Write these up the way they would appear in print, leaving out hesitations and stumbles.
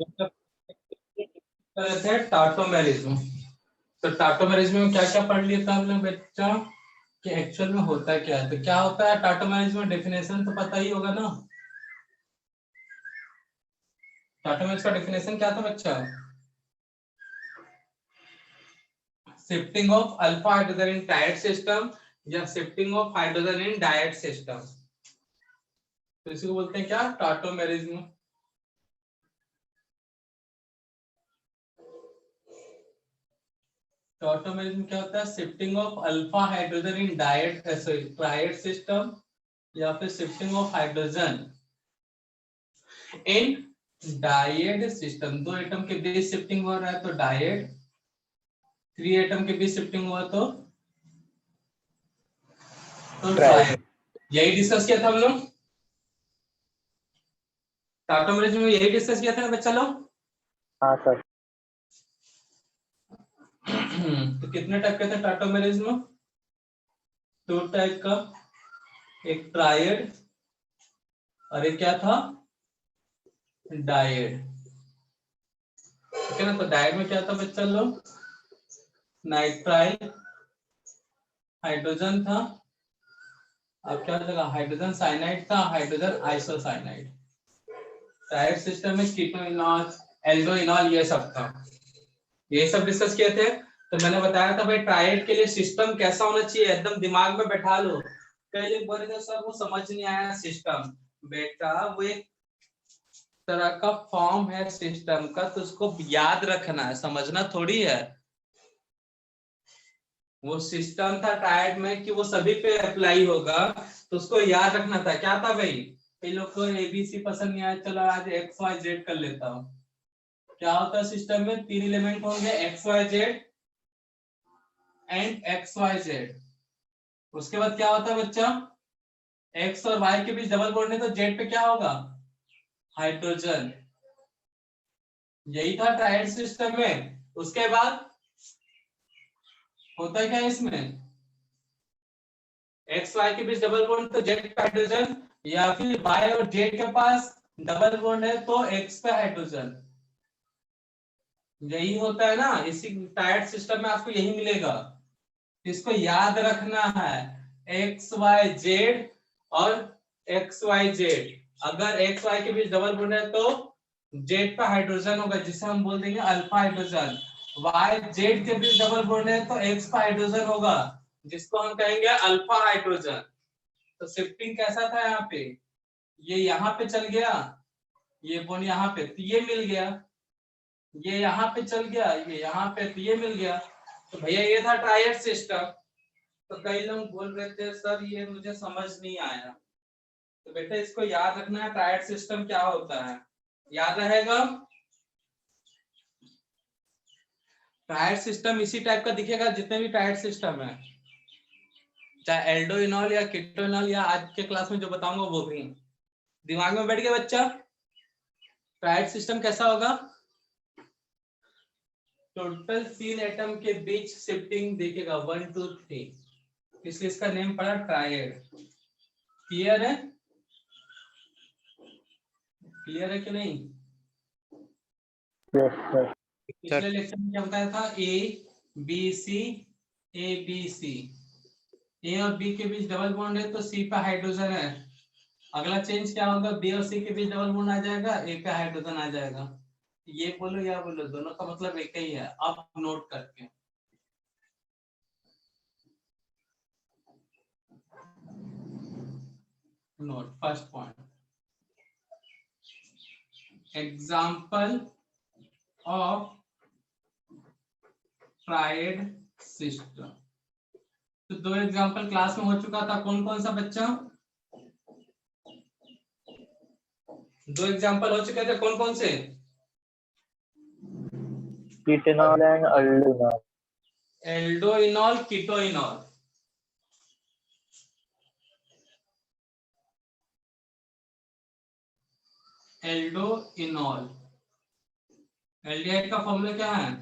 मतलब रहता है टाटोमेरिज्म। तो टाटोमेरिज्म में क्या क्या पढ़ लिया था आपने बच्चा कि एक्चुअल में होता क्या है? तो क्या होता है टाटोमेरिज्म में? डेफिनेशन तो पता ही होगा ना। टाटोमेरिज्म का डेफिनेशन क्या था बच्चा? Shifting of alpha hydrogen in triad system या shifting of hydrogen in dyad system, तो इसी को बोलते हैं क्या? टाटोमेरिज्म। टाटोमेरिज्म क्या होता है? Shifting of alpha hydrogen in dyad sorry triad system या फिर shifting of hydrogen in dyad system. दो एटम के बीच शिफ्टिंग हो रहा है तो डायड, 3 एटम के बीच शिफ्टिंग हुआ तो ट्रायड। यही डिस्कस किया था हम लोग टाटोमेरिज्म में, यही डिस्कस किया था ना बच्चा लोग। हाँ सर। तो कितने टाइप के थे टाटोमेरिज्म? 2 टाइप का, एक ट्रायड और एक क्या था? डायड। ठीक है ना। तो डायड में क्या था बच्चा लोग? नाइट्राइल हाइड्रोजन था, अब क्या था? हाइड्रोजन साइनाइड था, हाइड्रोजन आइसोसाइनाइड। ट्रायड सिस्टम में कीटोइनॉल, एल्डोइनॉल ये सब था, ये सब डिस्कस किए थे। तो मैंने बताया था भाई ट्रायड के लिए सिस्टम कैसा होना चाहिए, एकदम दिमाग में बैठा लो। कई लोग बोले थे सर वो समझ नहीं आया सिस्टम। बेटा वो एक तरह का फॉर्म है सिस्टम का, तो उसको याद रखना है, समझना थोड़ी है। वो सिस्टम था ट्रायड में कि वो सभी पे अप्लाई होगा, तो उसको याद रखना था। क्या था भाई? कई लोग को एबीसी पसंद नहीं आया, चलो आज एक्स वाई जेड कर लेता हूँ। क्या होता है सिस्टम में? 3 एलिमेंट होंगे, X Y Z and X Y Z. उसके बाद क्या होता है बच्चा? एक्स और वाई के बीच डबल बॉन्ड है तो जेड पे क्या होगा? हाइड्रोजन। यही था ट्रायड सिस्टम में। उसके बाद होता है क्या इसमें? एक्स वाई के बीच डबल बॉन्ड तो जेड पे हाइड्रोजन, या फिर वाई और जेड के पास डबल बॉन्ड है तो एक्स पे हाइड्रोजन। यही होता है ना, इसी टायर्ड सिस्टम में आपको यही मिलेगा। इसको याद रखना है, एक्स वाई जेड और एक्स वाई जेड। अगर एक्स वाई के बीच डबल बॉन्ड है तो जेड पे हाइड्रोजन होगा, जिसे हम बोल देंगे अल्फा हाइड्रोजन। वाई जेड के बीच डबल बॉन्ड है तो एक्स पे हाइड्रोजन होगा, जिसको हम कहेंगे अल्फा हाइड्रोजन। तो शिफ्टिंग कैसा था यहाँ पे? ये यहाँ पे चल गया, ये बॉन्ड यहाँ पे, तो ये मिल गया। ये यहाँ पे चल गया, ये यहाँ पे, तो ये मिल गया। तो भैया ये था ट्रायड सिस्टम। तो कई लोग बोल रहे थे सर ये मुझे समझ नहीं आया। तो बेटा इसको याद रखना है, ट्रायड सिस्टम क्या होता है, याद रहेगा। ट्रायड सिस्टम इसी टाइप का दिखेगा जितने भी ट्रायड सिस्टम है, चाहे एल्डोइनॉल या कीटोइनॉल या आज के क्लास में जो बताऊंगा वो भी। दिमाग में बैठ गया बच्चा? ट्रायड सिस्टम कैसा होगा? टोटल 3 एटम के बीच शिफ्टिंग देखेगा, 1 2 3, इसलिए इसका नेम पड़ा ट्रायड। क्लियर है? क्लियर है कि नहीं? Yes sir. पिछले लेक्चर में क्या बताया था? ए बी सी, ए बी सी। ए और बी के बीच डबल बॉन्ड है तो सी पे हाइड्रोजन है। अगला चेंज क्या होगा? बी और सी के बीच डबल बॉन्ड आ जाएगा, ए पे हाइड्रोजन आ जाएगा। ये बोलो या बोलो, दोनों का मतलब एक ही है। अब नोट करके node first point, example of triad system. तो 2 एग्जाम्पल क्लास में हो चुका था, कौन कौन सा बच्चा? 2 एग्जाम्पल हो चुके थे, कौन कौन से? कीटोनॉल एंड अल्डोनॉल। एल्डोइनॉल, कीटोइनॉल। एल्डोइनॉल, एल्डिहाइड का फॉर्मूला क्या है?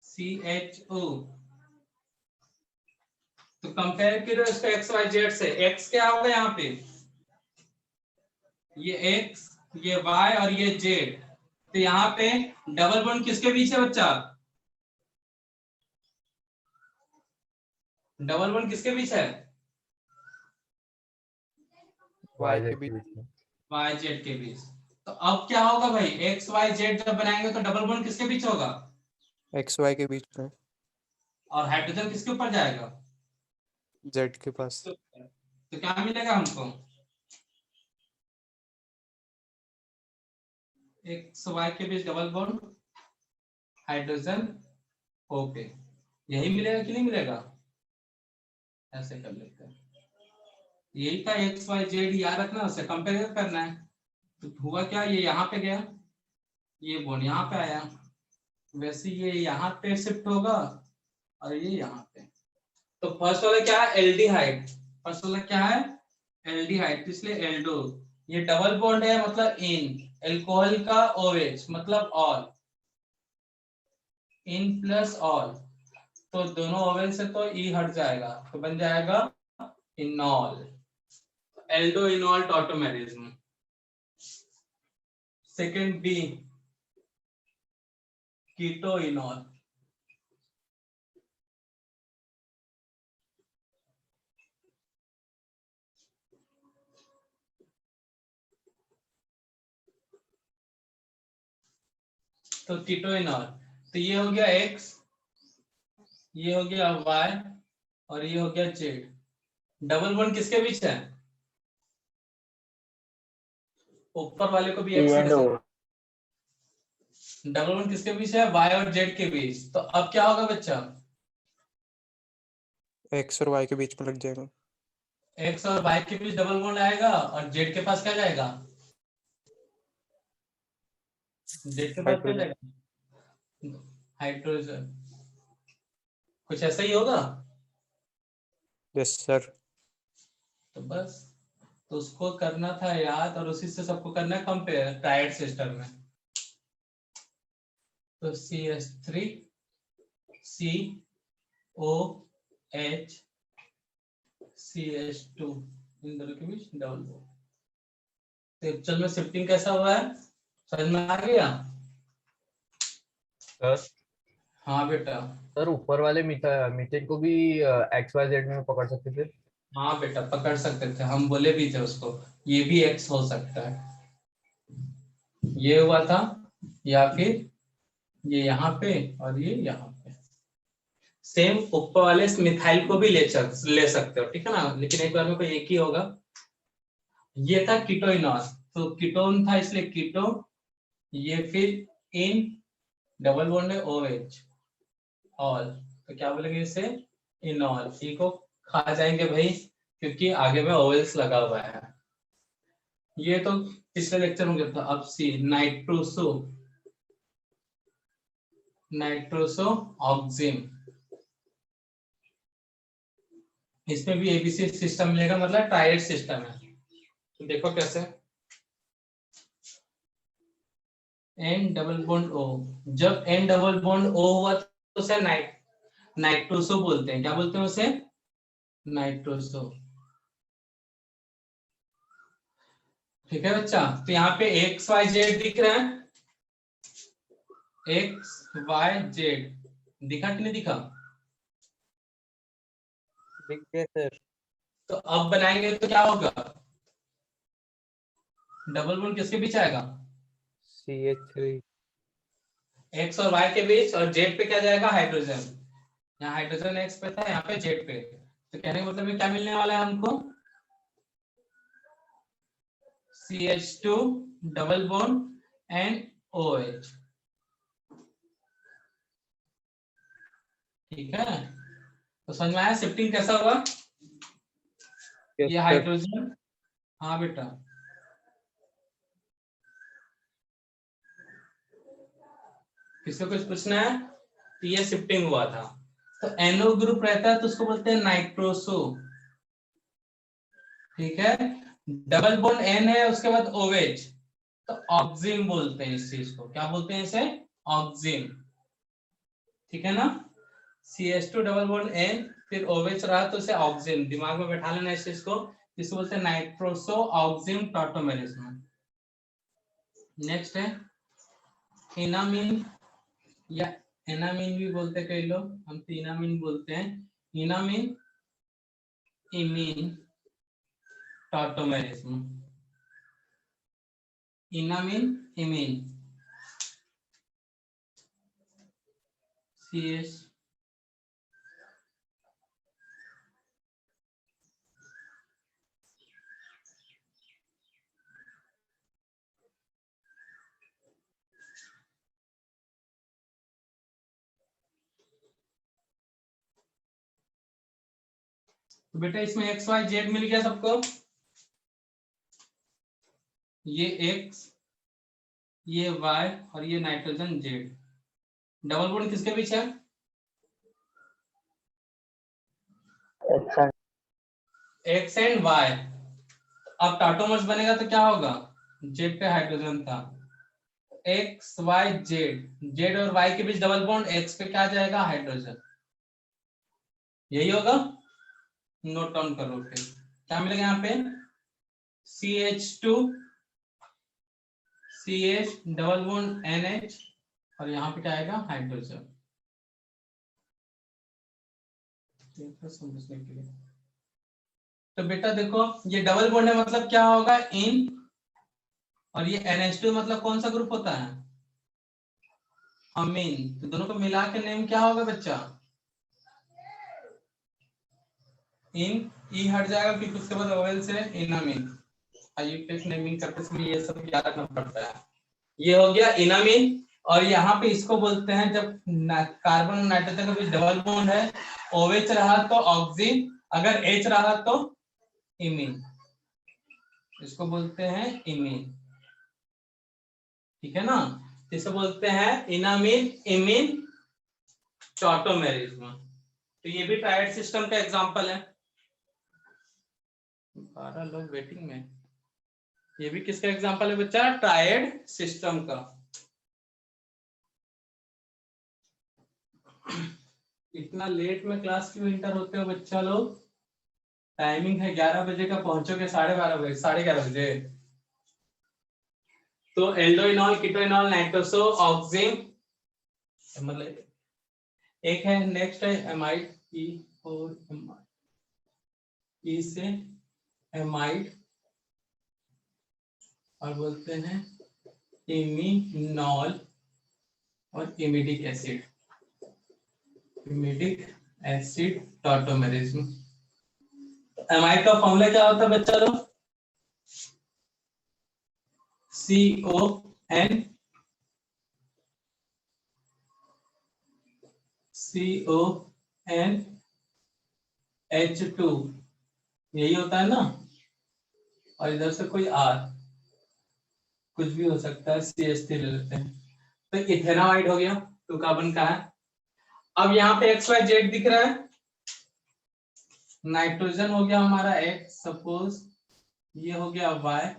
CHO। तो कंपेयर करो इसको एक्स वाई जेड से। एक्स क्या होगा यहाँ पे, ये एक्स, ये वाई और ये जेड। तो यहाँ पे डबल बॉन्ड किसके बीच है बच्चा, डबल बॉन्ड किसके बीच है, वाई के बीच में। वाई जेड के बीच। तो अब क्या होगा भाई, एक्स वाई जेड जब बनाएंगे तो डबल बॉन्ड किसके बीच होगा, एक्स वाई के बीच में, और हाइड्रोजन किसके ऊपर जाएगा, जेड के पास। तो क्या मिलेगा हमको, एक्स वाई के बीच डबल बॉन्ड, हाइड्रोजन ओके, यही मिलेगा कि नहीं मिलेगा, ऐसे कर लेते हैं। यही था एक्स वाई जेड, याद रखना, उससे कंपेयर करना है। तो हुआ क्या, ये यहाँ पे गया, ये बॉन्ड यहाँ पे आया, वैसे ये यहाँ पे शिफ्ट होगा और ये यहाँ पे। तो फर्स्ट वाला क्या है, एल्डिहाइड, फर्स्ट वाला क्या है एल्डिहाइड, इसलिए एल्डो। ये डबल बॉन्ड है मतलब इन, एल्कोहल का ओएच मतलब ऑल, इन प्लस ऑल, तो दोनों ओवेल से तो ई हट जाएगा, तो बन जाएगा enol, aldo enol tautomerism. Second B, keto enol. तो कीटो इनॉल, तो ये हो गया एक्स, ये हो गया वाई और ये हो गया जेड। डबल बॉन्ड किसके बीच है, ऊपर वाले को भी E एक्स ले and O. सकते, डबल बॉन्ड किसके बीच है, वाई और जेड के बीच। तो अब क्या होगा बच्चा, एक्स और वाई के बीच में लग जाएगा। एक्स और वाई के बीच डबल बॉन्ड आएगा और जेड के पास क्या जाएगा, जेड के पास क्या हाइड्रोजन। जाएगा, हाइड्रोजन। कुछ ऐसा ही होगा। Yes sir. तो बस, तो उसको करना था याद, और उसी से सबको करना है कंपेयर टायर्ड सिस्टम में। तो CH3 COH CH2, इन दोनों के बीच डबल बॉन्ड। तो एक्चुअल में शिफ्टिंग कैसा हुआ है, समझ में आ गया। सर हाँ बेटा, सर ऊपर वाले मीथेन को भी एक्स वाई जेड में पकड़ सकते थे। हाँ बेटा पकड़ सकते थे, हम बोले भी थे उसको, ये भी एक्स हो सकता है, ये हुआ था, या फिर ये यहाँ पे और ये यहाँ पे। सेम ऊपर वाले मिथाइल को भी ले सकते हो, ठीक है ना, लेकिन एक बार में कोई एक ही होगा। ये था कीटोइनॉल, तो कीटोन था इसलिए कीटो, ये फिर इन, डबल बॉन्ड है OH ऑल, तो क्या बोलेंगे इसे, इनॉल। ई को खा जाएंगे भाई, क्योंकि आगे में ओवेल्स लगा हुआ है। ये तो पिछले लेक्चर में गया था। अब सी, नाइट्रोसो, नाइट्रोसो ऑक्सिन, इसमें भी एबीसी सिस्टम मिलेगा, मतलब टायर्ड सिस्टम है। तो देखो कैसे, एन डबल बॉन्ड ओ, जब एन डबल बॉन्ड ओ हुआ तो उसे नाइट्रोसो बोलते हैं। क्या बोलते हैं उसे, नाइट्रोसो। ठीक है बच्चा, तो यहाँ पे एक्स वाई जेड दिख रहा है, एक्स वाई जेड दिखा कि नहीं दिखा, दिख गया सर। तो अब बनाएंगे तो क्या होगा, डबल बॉन्ड किसके बीच आएगा, CH3 एक्स और वाई के बीच, और जेड पे क्या जाएगा, हाइड्रोजन। यहाँ हाइड्रोजन एक्स पे था, यहाँ पे जेड पे। तो कहने का मतलब क्या मिलने वाला है हमको, CH2 double bond and OH। ठीक है, तो समझ में आया शिफ्टिंग कैसा हुआ। ये हाइड्रोजन, हाँ बेटा, किसको कुछ पूछना है, तो ये शिफ्टिंग हुआ था। तो NO ग्रुप रहता है तो उसको बोलते हैं नाइट्रोसो, ठीक है। डबल बॉन्ड N है, उसके बाद OH, तो ऑक्सिन बोलते हैं इस चीज को, क्या बोलते हैं इसे, ऑक्सिन, ठीक है ना। CH2 डबल बॉन्ड N फिर OH रहा तो उसे ऑक्सिन, दिमाग में बैठा लेना इस चीज को, जिसको बोलते हैं नाइट्रोसो ऑक्सिन टॉटोमेरिज्म। नेक्स्ट है इनामिन या एनामिन भी बोलते हैं कई लोग, हम तो इनामिन बोलते हैं। इनामिन इमीन टॉटोमेरिज्म, इनामिन इमीन CH तो बेटा इसमें एक्स वाई जेड मिल गया सबको, ये एक्स, ये वाई और ये नाइट्रोजन जेड। डबल बॉन्ड किसके बीच है? X and Y. अब टाटोमर्स बनेगा तो क्या होगा? जेड पे हाइड्रोजन था, एक्स वाई जेड, जेड और वाई के बीच डबल बॉन्ड, एक्स पे क्या जाएगा? हाइड्रोजन। यही होगा, नोट डाउन करो। फिर क्या मिलेगा यहाँ पे? CH2 CH double bond NH और यहाँ पे क्या आएगा? हाइड्रोजन। समझने के लिए तो बेटा देखो ये डबल बॉन्ड है, मतलब क्या होगा? इन, और ये NH2 मतलब कौन सा ग्रुप होता है? अमीन। तो दोनों को मिला के नेम क्या होगा बच्चा? इन, ई हट जाएगा क्योंकि उसके बाद ओवेल से इनामीन। आयुटेक नेमिंग करते समय ये सब याद रखना पड़ता है। ये हो गया इनामीन, और यहाँ पे इसको बोलते हैं जब कार्बन और नाइट्रोजन के बीच डबल बॉन्ड है, OH रहा तो ऑक्सीन, अगर H रहा तो इमीन, इसको बोलते हैं इमीन। ठीक है ना? इसे बोलते हैं इनामीन इमीन टॉटोमेरिज्म। तो ये भी ट्रायड सिस्टम का एग्जांपल है। 12 लोग वेटिंग में, ये भी किसका एग्जांपल है बच्चा? ट्रायड सिस्टम का। इतना लेट में क्लास क्यों इंटर होते हो बच्चा लोग? टाइमिंग है 11 बजे का, पहुंचोगे 12:30 बजे, 11:30 बजे। तो एल्डोइनॉल, कीटोइनॉल, नाइट्रोसो ऑक्सिन, मतलब एक है। नेक्स्ट है एमाइड, ई से एमाइड, और बोलते हैं इमिनॉल और इमिडिक एसिड, इमिडिक एसिड टॉटोमेरिज्म। एमाइड का फॉर्मूला क्या होता है बच्चा लोग? CONH2, यही होता है ना, और इधर से कोई R, कुछ भी हो सकता है, CH3 ले लेते हैं, तो इथेनॉइड हो गया, 2 कार्बन का है। अब यहाँ पे XYZ दिख रहा है, नाइट्रोजन हो गया हमारा X, सपोज ये हो गया Y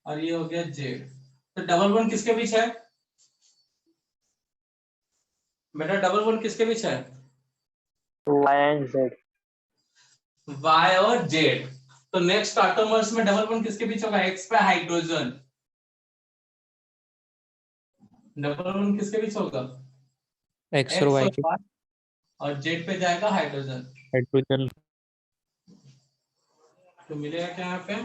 और ये हो गया Z। तो डबल बॉन्ड किसके बीच है बेटा? डबल बॉन्ड किसके बीच है? Y and Z। Y और Z। तो नेक्स्ट आटोमर्स में डबल बॉन्ड किसके बीच होगा? X पे हाइड्रोजन। डबल बॉन्ड किसके बीच होगा? एक्स और वाई के और Z पे जाएगा हाइड्रोजन। हाइड्रोजन। तो मिलेगा क्या यहाँ पे?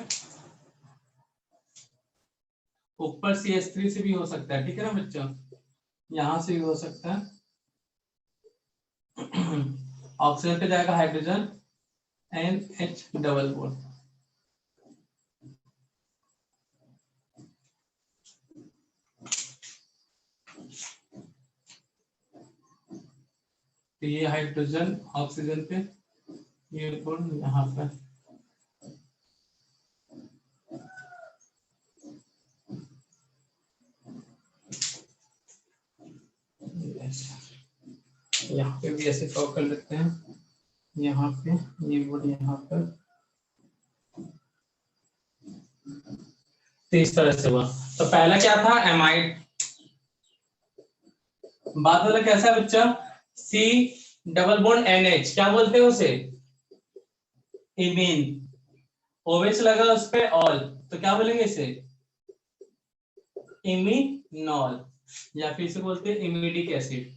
ऊपर CH3 से भी हो सकता है, ठीक है ना बच्चों? यहां से भी हो सकता है। ऑक्सीजन पे जाएगा हाइड्रोजन, NH डबल बॉन्ड। तो ये हाइड्रोजन ऑक्सीजन पे, ये बॉन्ड यहाँ पे। यहाँ पे भी ऐसे ड्रॉ कर लेते हैं, यहाँ पे ये बॉन्ड यहाँ पर, तो इस तरह से हुआ। तो पहला क्या था? एमाइड। बात वाला कैसा है बच्चा? C डबल बॉन्ड NH क्या बोलते हैं उसे? इमीन। OH लगा उस पे ऑल, तो क्या बोलेंगे इसे? इमिनॉल, या फिर इसे बोलते हैं इमिडिक एसिड।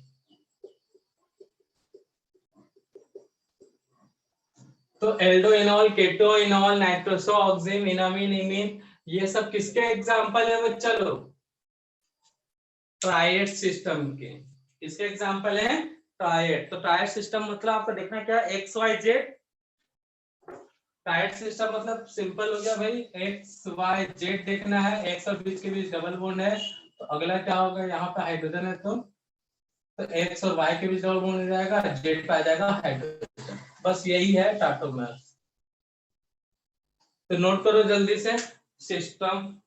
तो एल्डोइनॉल, केटोइनॉल, नाइट्रोसो ऑक्सिम, इनामिन, इमीन, ये सब किसके एग्जांपल है बच्चा लोग? ट्रायड सिस्टम के। किसके एग्जांपल है? ट्रायड। तो ट्रायड सिस्टम मतलब आपको देखना क्या, X Y Z. Triad system मतलब सिंपल हो गया भाई, एक्स वाई जेड देखना है, एक्स और बीच के बीच डबल बॉन्ड है, तो अगला क्या होगा, यहाँ पे हाइड्रोजन है तो एक्स और वाई के बीच डबल बॉन्ड हो जाएगा, जेड पे आ जाएगा हाइड्रोजन। बस यही है टाटोमर। तो नोट करो जल्दी से सिस्टम।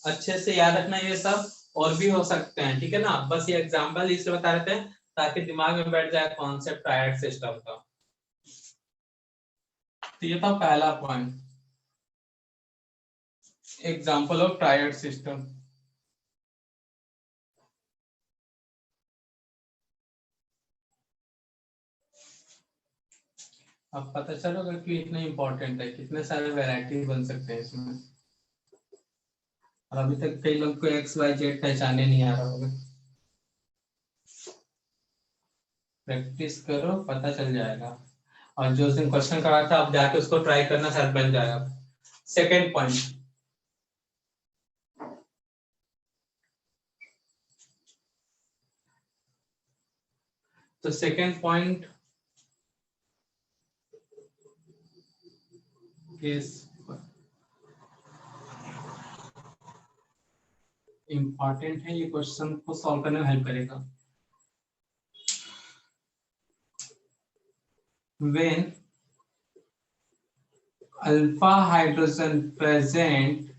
अच्छे से याद रखना ये सब, और भी हो सकते हैं, ठीक है ना, बस ये एग्जांपल इसलिए बता रहे थे ताकि दिमाग में बैठ जाए कॉन्सेप्ट ट्रायड सिस्टम का। तो ये था पहला point, example of triad system. अब पता चलोगा कि इतना इंपॉर्टेंट है, कितने सारे वैरायटी बन सकते हैं इसमें। और अभी तक कई लोग को एक्स वाई जेड पहचाने नहीं आ रहा होगा। प्रैक्टिस करो, पता चल जाएगा। और जो उस दिन क्वेश्चन करा था, अब जाके उसको ट्राई करना, शायद बन जाएगा। सेकेंड पॉइंट, तो सेकेंड पॉइंट इज इंपॉर्टेंट है, ये क्वेश्चन को सॉल्व करने में हेल्प करेगा। When alpha hydrogen present,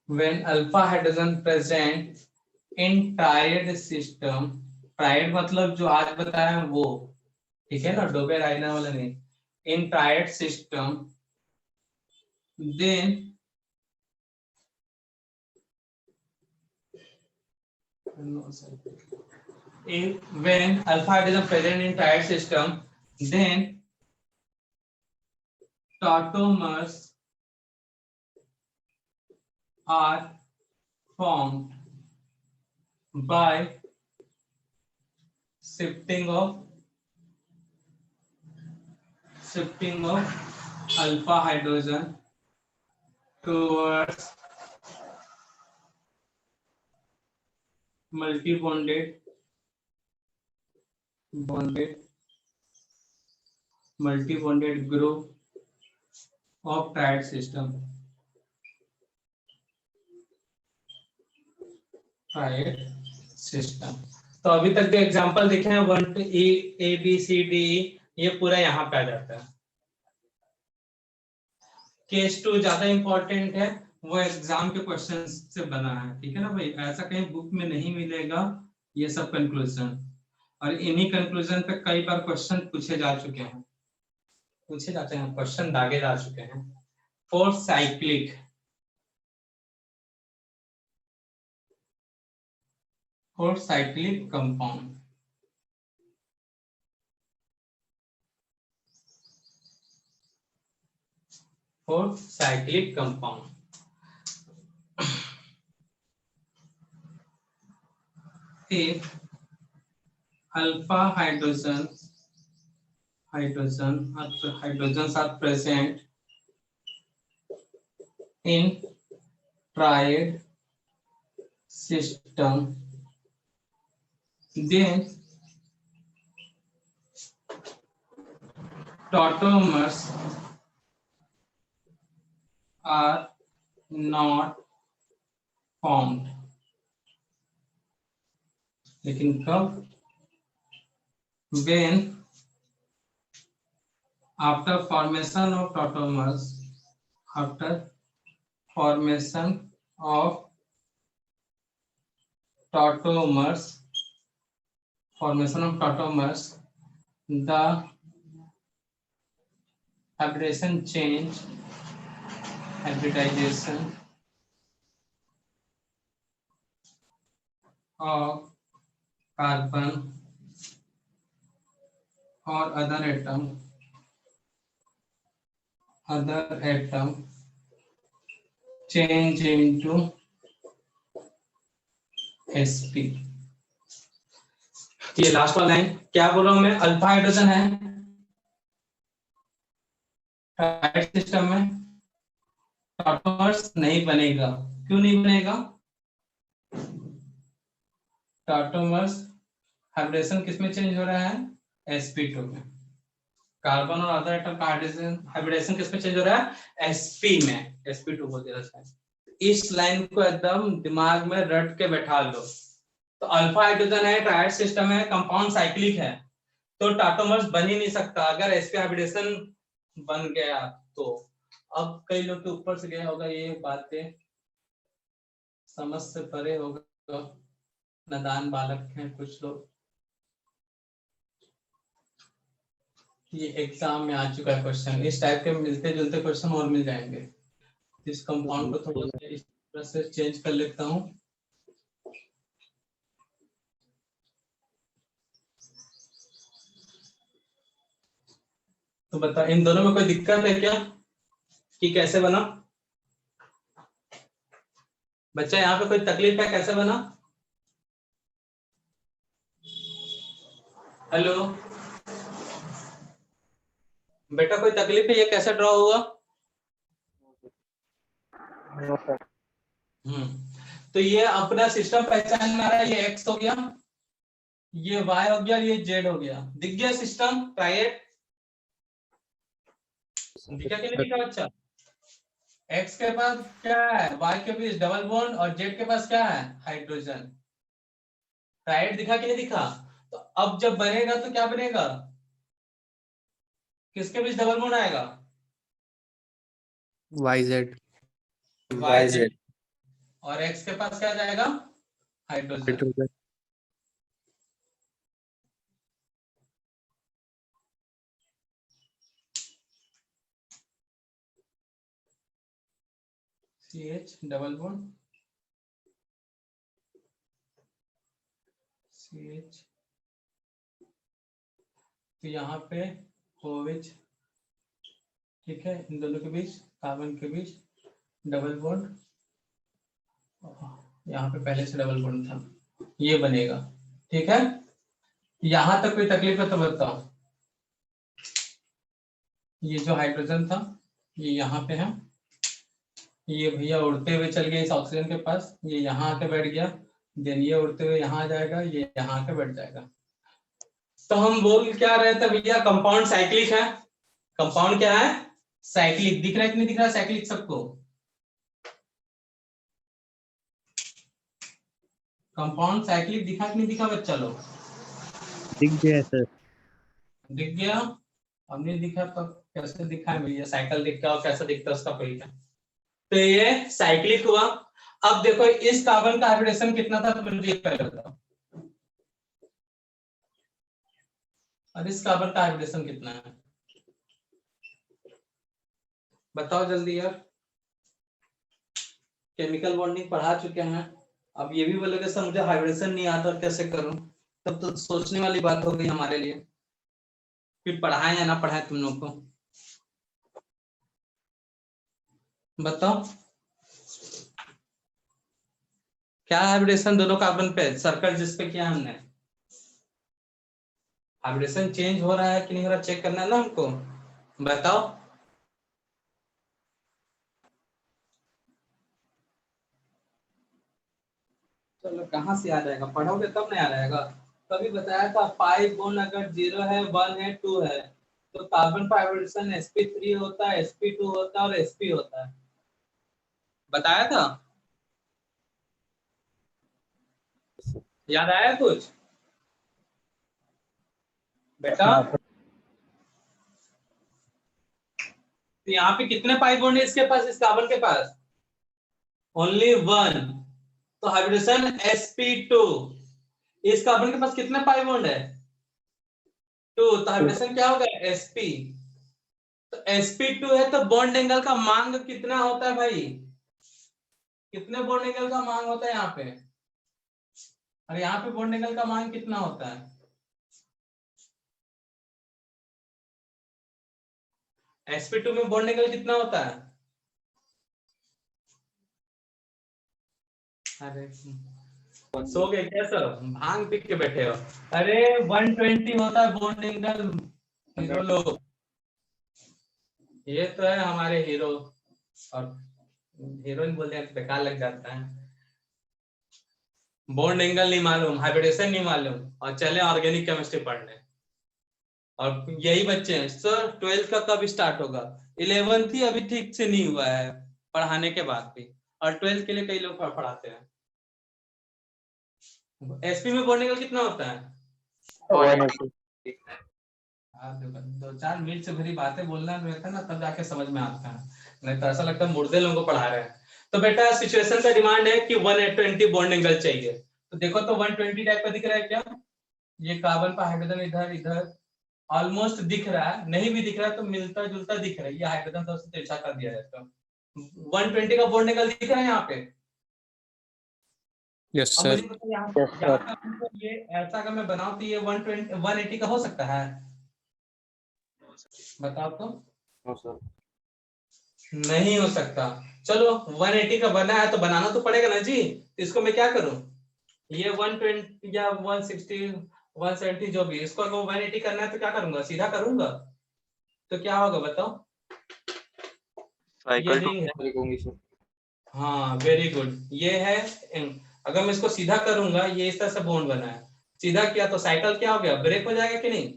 when alpha hydrogen present in triad system, triad मतलब जो आज बताया है वो, ठीक है ना, डोबेर आयना वाला नहीं, in triad system, then when alpha hydrogen present in triad system, then tautomers are formed by shifting of alpha hydrogen towards multi-bonded group of triad system. Triad system. तो अभी तक जो एग्जांपल देखे हैं 1 to A B C D, ये पूरा यहाँ पे आ जाता है। केस 2 ज्यादा इंपॉर्टेंट है, वो एग्जाम के क्वेश्चन से बना है, ठीक है ना भाई, ऐसा कहीं बुक में नहीं मिलेगा ये सब कंक्लूजन। और इन्हीं कंक्लूजन पे कई बार क्वेश्चन पूछे जाते हैं, क्वेश्चन दागे जा चुके हैं। Four cyclic compound, four cyclic compound, if alpha hydrogens are present in triad system, then tautomers are not formed. लेकिन कब? When after formation of tautomers, the aberration change hybridization of carbon or other atom change into sp। ये last वाला line क्या बोल रहा हूं मैं, alpha hydrogen है सिस्टम में, टाटोमर्स नहीं बनेगा। क्यों नहीं बनेगा? टाटोमर्स हाइब्रिडेशन किस में चेंज हो रहा है? sp2 में। कार्बन और अदर एटम का हाइब्रिडेशन किस में चेंज हो रहा है? sp में, sp2 बोल दिया। इस लाइन को एकदम दिमाग में रट के बैठा लो। तो अल्फा हाइड्रोजन है, ट्रायड सिस्टम है, कंपाउंड साइक्लिक है, तो टाटोमर्स बन ही नहीं सकता अगर sp हाइब्रिडेशन बन गया तो। अब कई लोग के ऊपर से गया होगा, ये बातें समझ से परे होगा, नादान बालक हैं कुछ लोग। ये एग्जाम में आ चुका है क्वेश्चन, इस टाइप के मिलते जुलते क्वेश्चन और मिल जाएंगे। इस कंपाउंड को थोड़ा सा इस तरह से चेंज कर लेता हूँ। तो बता, इन दोनों में कोई दिक्कत है क्या कि कैसे बना? बच्चा यहाँ पे कोई तकलीफ है कैसे बना? हेलो बेटा, कोई तकलीफ है, ये कैसे ड्रॉ हुआ? No sir. तो ये अपना सिस्टम पहचान में आ रहा है, ये x हो गया, ये y हो गया, ये z हो गया। दिख गया सिस्टम ट्रायड? दिखा कि नहीं दिखा बच्चा? x के पास क्या है? y के बीच डबल बॉन्ड और z के पास क्या है? हाइड्रोजन। ट्रायड दिखा कि नहीं दिखा? तो अब जब बनेगा तो क्या बनेगा? किसके बीच डबल बॉन्ड आएगा? YZ YZ। और x के पास क्या जाएगा? Hydrogen. Hydrogen. CH double bond CH, तो यहाँ पे OH, ठीक है, इन दोनों के बीच, कार्बन के बीच डबल बॉन्ड, यहाँ पे पहले से डबल बॉन्ड था, ये बनेगा। ठीक है, यहां तक कोई तकलीफ है तो बताओ। ये जो हाइड्रोजन था ये यहाँ पे है, ये भैया उड़ते हुए चल गया इस ऑक्सीजन के पास, ये यहाँ आके बैठ गया, देन ये उड़ते हुए यहाँ आ जाएगा, ये यहाँ आके बैठ जाएगा। तो हम बोल क्या रहे थे भैया, कंपाउंड साइक्लिक है। कंपाउंड क्या है? साइक्लिक। दिख रहा है कि नहीं दिख रहा है साइक्लिक सबको? कंपाउंड साइक्लिक दिखा कि नहीं दिखा बच्चा लोग? दिख गया सर। दिख गया? अब नहीं दिखा तो कैसे दिखा है भैया? साइकिल दिखता है और कैसे दिखता है उसका कोई क्या? तो ये साइक्लिक हुआ। अब देखो इस कार्बन का हाइब्रिडेशन कितना था तो मुझे पहले बताओ, और इस कार्बन का हाइब्रिडेशन कितना है बताओ जल्दी यार। केमिकल बॉन्डिंग पढ़ा चुके हैं, अब ये भी बोलोगे सर मुझे हाइब्रिडेशन नहीं आता कैसे करूं, तब तो सोचने वाली बात हो गई हमारे लिए, फिर पढ़ाएं या ना पढ़ाएं तुम लोग को बताओ। क्या हाइब्रिडेशन दोनों कार्बन पे सर्कल जिस पे किया हमने, हाइब्रिडेशन चेंज हो रहा है कि नहीं हो रहा चेक करना है ना हमको, बताओ। चलो कहाँ से आ जाएगा, पढ़ोगे तब नहीं आ जाएगा। कभी बताया था पाई बॉन्ड अगर 0 है 1 है 2 है तो कार्बन पर हाइब्रिडेशन sp3 होता है, sp2 होता है और sp होता है, बताया था? याद आया कुछ बेटा? तो यहाँ पे कितने पाई बॉन्ड है इसके पास, इस कार्बन के पास? ओनली 1, तो हाइब्रिडेशन sp2। इस कार्बन के पास कितने पाई बॉन्ड है? 2, तो हाइब्रिडेशन क्या होगा? sp। तो sp2 है तो बॉन्ड एंगल का मांग कितना होता है भाई? कितने बॉन्ड एंगल का मांग होता है यहाँ पे? और यहाँ पे बॉन्ड एंगल का मांग कितना होता है? sp2 में बॉन्ड एंगल कितना होता है? अरे सो गए क्या सब? भांग पी के बैठे हो? अरे 120 होता है बॉन्ड एंगल। हीरो लोग, ये तो है हमारे हीरो। और हीरोइन बोलते हैं तो बेकार लग जाता है। बॉन्ड एंगल नहीं मालूम, हाइब्रिडेशन नहीं मालूम, और चले ऑर्गेनिक केमिस्ट्री पढ़ने। और यही बच्चे हैं सर, 12th का कब स्टार्ट होगा? 11th ही अभी ठीक से नहीं हुआ है पढ़ाने के बाद भी, और 12th के लिए कई लोग पढ़ाते हैं। एसपी में बॉन्ड एंगल कितना होता है? 180। दो चार मिनट से भरी बातें बोलना रहता है ना, तब जाके समझ में आता है, नहीं तो ऐसा लगता है मुर्दे लोगों को पढ़ा रहे हैं। तो बेटा सिचुएशन का डिमांड है कि 120 बॉन्ड एंगल चाहिए। तो देखो तो 120 टाइप का दिख रहा है क्या? ये कार्बन का हाइड्रोजन इधर इधर ऑलमोस्ट दिख रहा है, नहीं भी दिख रहा है तो मिलता जुलता दिख रहा है। ये हाइड्रोजन तो उससे तिरछा कर दिया जाता है। 120 का बॉन्ड एंगल दिख रहा है यहाँ पे? यस अब सर। मुझे बताओ यहाँ Yes, यहाँ sir. का मतलब ये ऐसा अगर मैं बनाऊं तो ये 120 180 का हो सकता है? बताओ तो। नहीं हो सकता। चलो 180 का बना है तो बनाना तो पड़ेगा ना जी। तो इसको मैं क्या करूं, ये 120 या 160 170 जो भी, इसको अगर 180 करना है तो क्या करूंगा, सीधा करूंगा तो क्या होगा बताओ? ये रिंग है। हाँ वेरी गुड, ये है अगर मैं इसको सीधा करूंगा, ये इस तरह से बॉन्ड बना है, सीधा किया तो साइकिल क्या हो गया, ब्रेक हो जाएगा कि नहीं?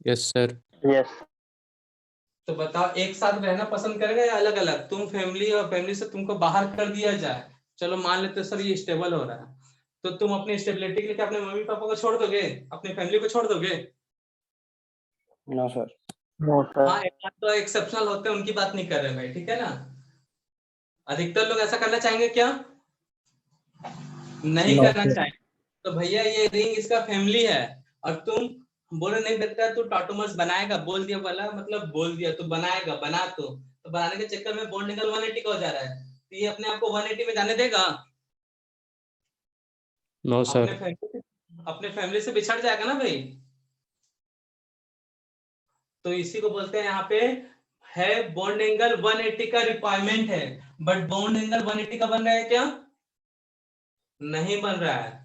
Yes sir. Yes. तो बताओ एक साथ रहना पसंद करेगा या अलग अलग? तुम फैमिली और फैमिली से तुमको बाहर कर दिया जाए, चलो मान लेते हो सर ये स्टेबल हो रहा है, तो तुम अपनी स्टेबिलिटी के लिए क्या अपने मम्मी पापा को छोड़ दोगे, अपनी फैमिली को छोड़ दोगे? No sir. No, sir. हाँ, एक बात तो एक्सेप्शनल होते हैं, उनकी बात नहीं कर रहे भाई, ठीक है ना? अधिकतर लोग ऐसा करना चाहेंगे क्या? नहीं No, करना sir. चाहेंगे। तो भैया ये रिंग इसका फैमिली है, और तुम बोले नहीं बेटा तू टाटोमर्स बनाएगा, बोल दिया वाला मतलब बोल दिया तो बनाएगा, बना तो बनाने के चक्कर में बॉन्ड एंगल 180 का हो जा रहा है, तो ये अपने आप को 180 में जाने देगा? नो अपने सर। फैमिली अपने फैमिली से बिछड़ जाएगा ना भाई। तो इसी को बोलते हैं यहाँ पे है बॉन्ड एंगल 180 का रिक्वायरमेंट है, बट बॉन्ड एंगल 180 का बन रहा है क्या? नहीं बन रहा है।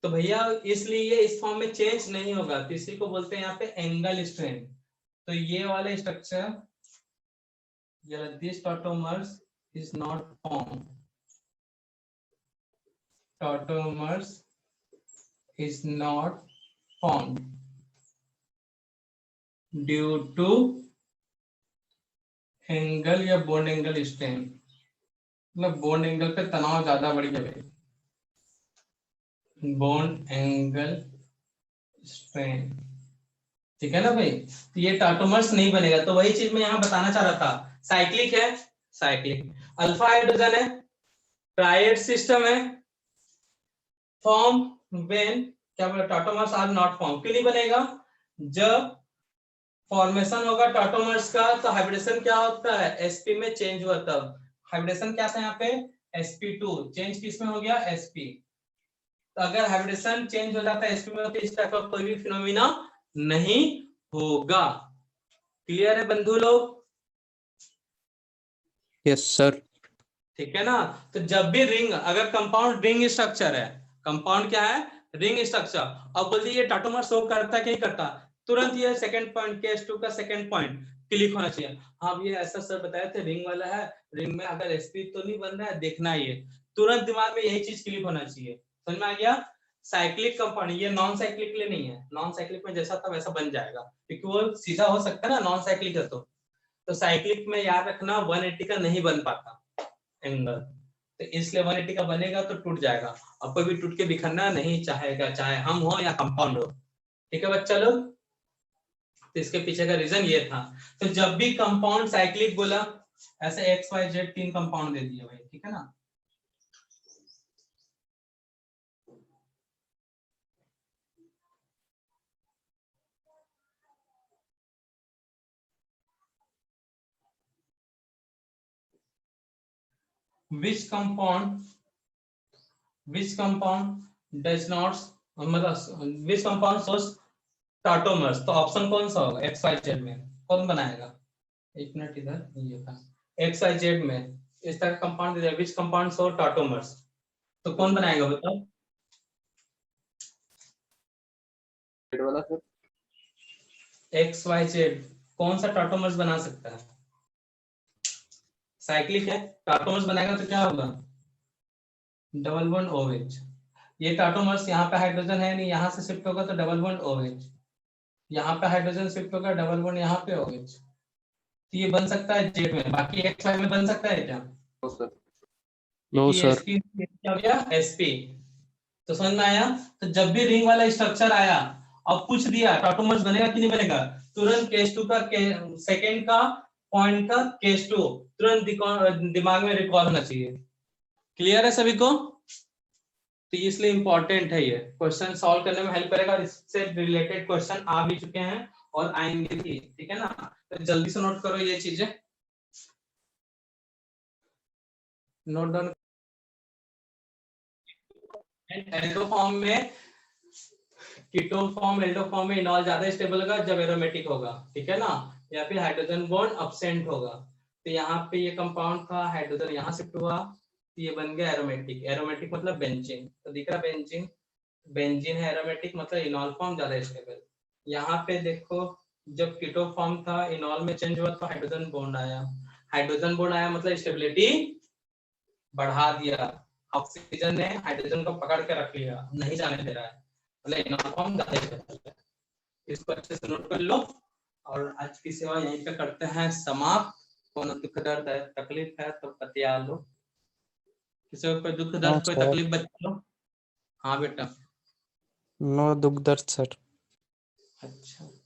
तो भैया इसलिए ये इस फॉर्म में चेंज नहीं होगा, तो इसी को बोलते हैं यहाँ पे एंगल स्ट्रेन। तो ये वाले structure this tautomers is not formed, tautomers is not formed due to angle या बॉन्ड एंगल स्ट्रेन, मतलब बॉन्ड एंगल पे तनाव ज्यादा बढ़ गया भाई, बॉन्ड एंगल स्ट्रेन, ठीक है ना भाई? तो ये टाटोमर्स नहीं बनेगा। तो वही चीज मैं यहाँ बताना चाह रहा था, साइक्लिक है, साइक्लिक अल्फा हाइड्रोजन है, ट्रायड सिस्टम है, फॉर्म व्हेन क्या बोला, टाटोमर्स आर नॉट फॉर्म। क्यों नहीं बनेगा? जब फॉर्मेशन होगा टाटोमर्स का तो हाइब्रिडेशन क्या होता है, sp में चेंज हुआ, तब हाइब्रिडेशन क्या था यहाँ पे, sp2 चेंज किस में हो गया, sp। तो अगर हाइब्रिडेशन चेंज हो जाता है sp में तो इस टाइप का कोई भी फिनोमिना नहीं होगा। क्लियर है बंधु लोग? Yes sir. ठीक है ना? तो जब भी रिंग, अगर कंपाउंड रिंग स्ट्रक्चर है, कंपाउंड क्या है, रिंग स्ट्रक्चर, अब बोलते ये टाटोमर शो करता है कि नहीं करता, तुरंत ये सेकंड पॉइंट केस 2 का सेकंड पॉइंट क्लिक होना चाहिए। हाँ ये ऐसा सर बताया थे रिंग वाला है, रिंग में अगर sp तो नहीं बन रहा है, देखना है ये, तुरंत दिमाग में यही चीज क्लिक होना चाहिए। समझ में आ गया? साइक्लिक कंपाउंड, ये नॉन साइक्लिक के लिए नहीं है, नॉन साइक्लिक में जैसा था वैसा बन जाएगा, क्योंकि वो सीधा हो सकता है ना, नॉन साइक्लिक है तो साइक्लिक में याद रखना 180 का नहीं बन पाता एंगल, तो इसलिए 180 का बनेगा तो टूट जाएगा, अब कोई भी टूट के बिखरना नहीं चाहेगा, चाहे हम हो या कंपाउंड हो। ठीक है बच्चा लोग? तो इसके पीछे का रीजन ये था। तो जब भी कंपाउंड साइक्लिक बोला, ऐसे एक्स वाई जेड 3 कंपाउंड दे दिए भाई, ठीक है ना? which compound does not, मतलब which compound shows tautomers, तो ऑप्शन कौन सा होगा XYZ में, कौन बनाएगा? एक मिनट इधर, ये था XYZ में इस तरह का कंपाउंड दे दिया, which compound show tautomers, तो कौन बनाएगा बताओ? वाला सर XYZ कौन सा टाटोमर्स बना सकता है? साइक्लिक है, टाटोमर्स बनाएगा तो क्या होगा? Double bond OH। ये टाटोमर्स यहाँ पे हाइड्रोजन है नहीं, यहाँ से शिफ्ट होगा तो डबल बॉन्ड OH, यहाँ पे हाइड्रोजन शिफ्ट होगा डबल बॉन्ड यहाँ पे OH, तो ये बन सकता है जेड में, बाकी XY में बन सकता है क्या? नो सर नो ये सर SP क्या हो गया? SP। तो समझ में आया? तो जब भी रिंग वाला स्ट्रक्चर आया और पूछ दिया टाटोमर्स बनेगा कि नहीं बनेगा, तुरंत केस 2 का सेकंड का पॉइंट का केस 2 तुरंत दिमाग में रिकॉल होना चाहिए। क्लियर है सभी को? तो इसलिए इंपॉर्टेंट है, ये क्वेश्चन सॉल्व करने में हेल्प करेगा, और इससे रिलेटेड क्वेश्चन आ भी चुके हैं और आएंगे भी, ठीक है ना? तो जल्दी से नोट करो ये चीजें, नोट डाउन। एल्डो फॉर्म में, कीटो फॉर्म, एल्डो फॉर्म में इनॉल ज्यादा स्टेबल होगा जब एरोमेटिक होगा, ठीक है ना, या फिर हाइड्रोजन बॉन्ड अब्सेंट होगा। तो यहाँ पे ये कंपाउंड था, हाइड्रोजन यहाँ शिफ्ट हुआ, तो ये बन गया एरोमेटिक। एरोमेटिक मतलब बेंजीन, तो दिख रहा बेंजीन, बेंजीन है एरोमेटिक, मतलब इनॉल फॉर्म ज्यादा स्टेबल। यहाँ पे देखो जब कीटो फॉर्म था, इनॉल में चेंज हुआ तो हाइड्रोजन बॉन्ड आया, हाइड्रोजन बॉन्ड आया मतलब स्टेबिलिटी बढ़ा दिया, ऑक्सीजन ने हाइड्रोजन को पकड़ के रख लिया, नहीं जाने दे रहा है, मतलब इनॉल फॉर्म ज्यादा स्टेबल है। इसको अच्छे से नोट कर लो, और आज की सेवा यहीं पे करते हैं समाप्त। कौन दुख दर्द है, तकलीफ है तो बतिया लो, किसी को कोई दुख दर्द कोई तकलीफ बता लो। हाँ बेटा। नो दुख दर्द सर। अच्छा